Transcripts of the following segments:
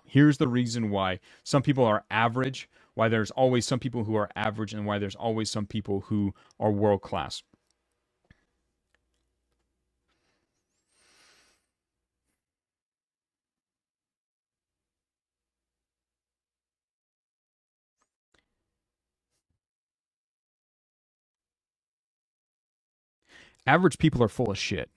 Here's the reason why some people are average, why there's always some people who are average, and why there's always some people who are world class. Average people are full of shit.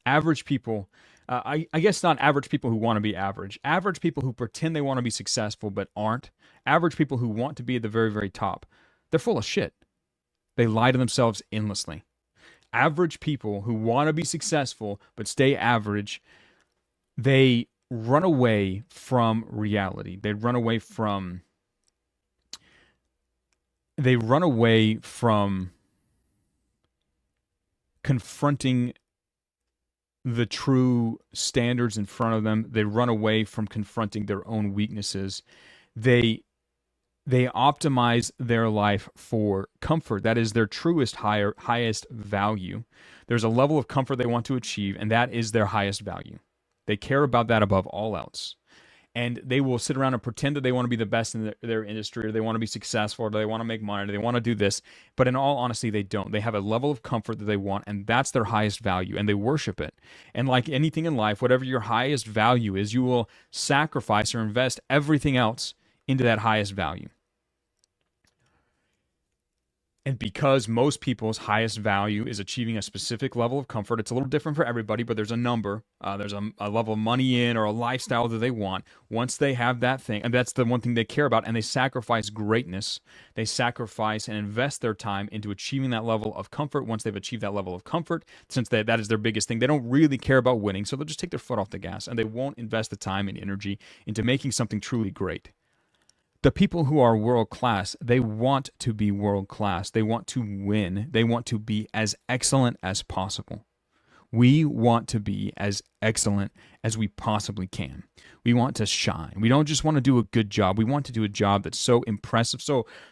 Average people, I guess not average people who want to be average. Average people who pretend they want to be successful but aren't. Average people who want to be at the very, very top. They're full of shit. They lie to themselves endlessly. Average people who want to be successful but stay average, they run away from reality. They run away from confronting the true standards in front of them. They run away from confronting their own weaknesses. They they optimize their life for comfort. That is their highest value. There's a level of comfort they want to achieve, and that is their highest value. They care about that above all else. And they will sit around and pretend that they want to be the best in their industry, or they want to be successful, or they want to make money, or they want to do this. But in all honesty, they don't. They have a level of comfort that they want, and that's their highest value, and they worship it. And like anything in life, whatever your highest value is, you will sacrifice or invest everything else into that highest value. And because most people's highest value is achieving a specific level of comfort, it's a little different for everybody, but there's a number, there's a level of money in or a lifestyle that they want. Once they have that thing, and that's the one thing they care about, and they sacrifice greatness, they sacrifice and invest their time into achieving that level of comfort. Once they've achieved that level of comfort, since that is their biggest thing, they don't really care about winning, so they'll just take their foot off the gas, and they won't invest the time and energy into making something truly great. The people who are world class, they want to be world class. They want to win. They want to be as excellent as possible. We want to be as excellent as we possibly can. We want to shine. We don't just want to do a good job. We want to do a job that's so impressive,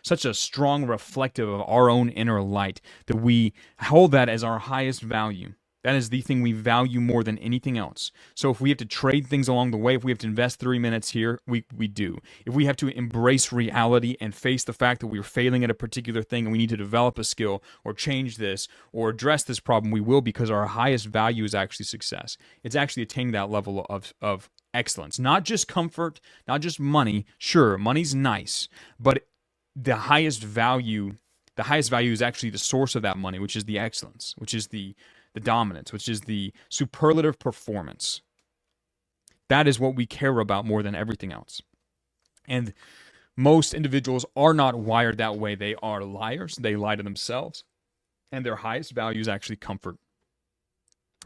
such a strong reflective of our own inner light that we hold that as our highest value. That is the thing we value more than anything else. So if we have to trade things along the way, if we have to invest 3 minutes here, we do. If we have to embrace reality and face the fact that we're failing at a particular thing and we need to develop a skill or change this or address this problem, we will, because our highest value is actually success. It's actually attaining that level of excellence. Not just comfort, not just money. Sure, money's nice, but the highest value is actually the source of that money, which is the excellence, which is the dominance, which is the superlative performance. That is what we care about more than everything else. And most individuals are not wired that way. They are liars. They lie to themselves. And their highest value is actually comfort.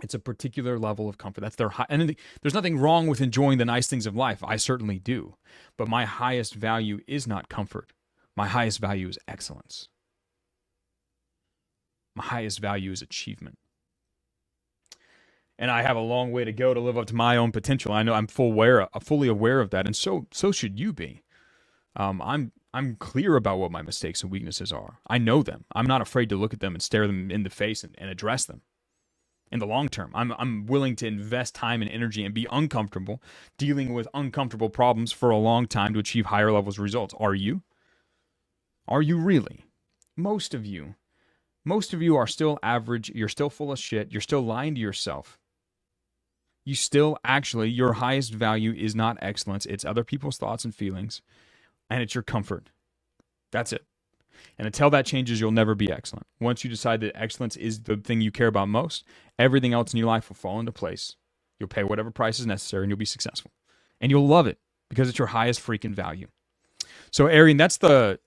It's a particular level of comfort. That's their high. And there's nothing wrong with enjoying the nice things of life. I certainly do. But my highest value is not comfort. My highest value is excellence. My highest value is achievement. And I have a long way to go to live up to my own potential. I know I'm fully aware of that, and so should you be. I'm clear about what my mistakes and weaknesses are. I know them. I'm not afraid to look at them and stare them in the face and address them. In the long term, I'm willing to invest time and energy and be uncomfortable dealing with uncomfortable problems for a long time to achieve higher levels of results. Are you? Are you really? Most of you. Most of you are still average. You're still full of shit. You're still lying to yourself. You still actually, your highest value is not excellence. It's other people's thoughts and feelings, and it's your comfort. That's it. And until that changes, you'll never be excellent. Once you decide that excellence is the thing you care about most, everything else in your life will fall into place. You'll pay whatever price is necessary, and you'll be successful. And you'll love it because it's your highest freaking value. So, Arian, that's the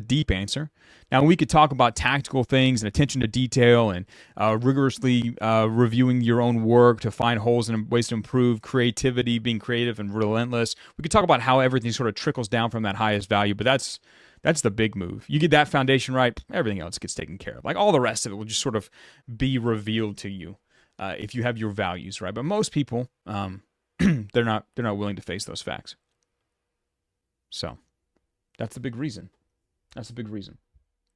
deep answer. Now, we could talk about tactical things and attention to detail and rigorously reviewing your own work to find holes and ways to improve, creativity, being creative and relentless. We could talk about how everything sort of trickles down from that highest value, but that's the big move. You get that foundation right, everything else gets taken care of. Like all the rest of it will just sort of be revealed to you if you have your values right. But most people, they're not willing to face those facts. So. That's the big reason. That's the big reason.